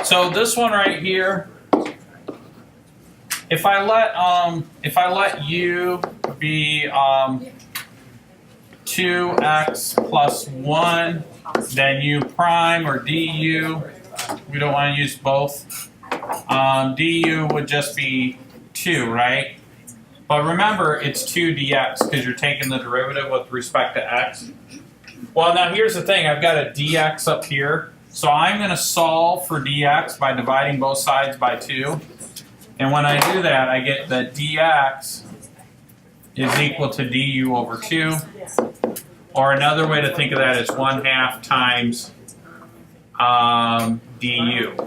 So this one right here, if I let u be 2x plus 1, then u prime or du, we don't want to use both. Du would just be 2, right? But remember, it's 2 dx because you're taking the derivative with respect to x. Well, now here's the thing. I've got a dx up here. So I'm going to solve for dx by dividing both sides by 2. And when I do that, I get that dx is equal to du over 2. Or another way to think of that is 1/2 times du.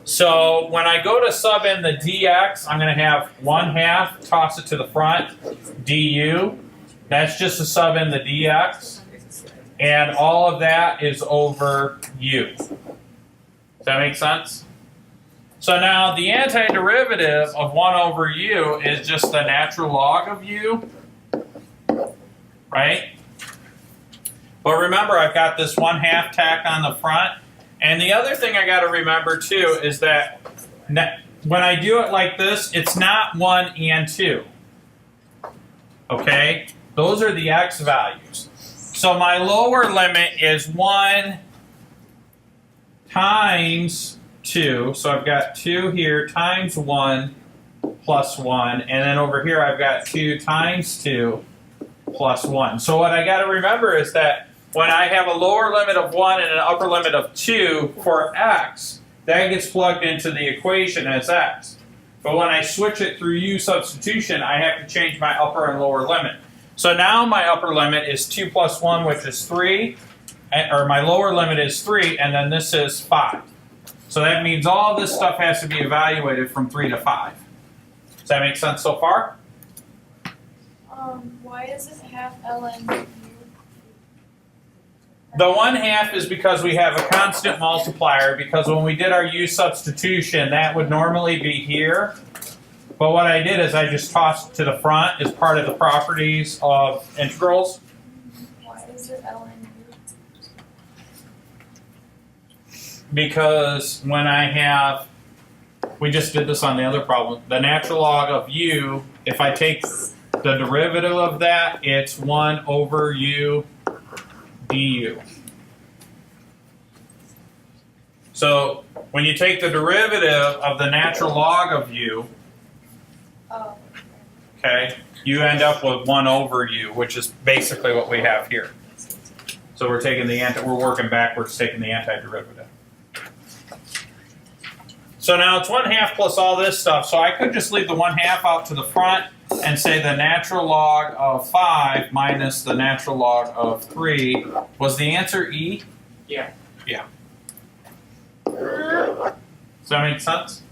So when I go to sub in the dx, I'm going to have 1/2, toss it to the front, du. That's just to sub in the dx. And all of that is over u. Does that make sense? So now the antiderivative of 1 over u is just the natural log of u, right? But remember, I've got this 1/2 tacked on the front. And the other thing I got to remember too is that when I do it like this, it's not 1 and 2. Okay? Those are the x values. So my lower limit is 1 times 2. So I've got 2 here times 1 plus 1. And then over here I've got 2 times 2 plus 1. So what I got to remember is that when I have a lower limit of 1 and an upper limit of 2 for x, that gets plugged into the equation as x. But when I switch it through u substitution, I have to change my upper and lower limit. So now my upper limit is 2 plus 1, which is 3, or my lower limit is 3, and then this is 5. So that means all this stuff has to be evaluated from 3 to 5. Does that make sense so far? Why is it half ln? The 1/2 is because we have a constant multiplier, because when we did our u substitution, that would normally be here. But what I did is I just tossed it to the front as part of the properties of integrals. Why is it ln? Because when I have, we just did this on the other problem, the natural log of u, if I take the derivative of that, it's 1 over u du. So when you take the derivative of the natural log of u, okay, you end up with 1 over u, which is basically what we have here. So we're taking the we're working backwards, taking the antiderivative. So now it's 1/2 plus all this stuff. So I could just leave the 1/2 out to the front and say the natural log of 5 minus the natural log of 3. Was the answer E? Yeah. Yeah. Does that make sense?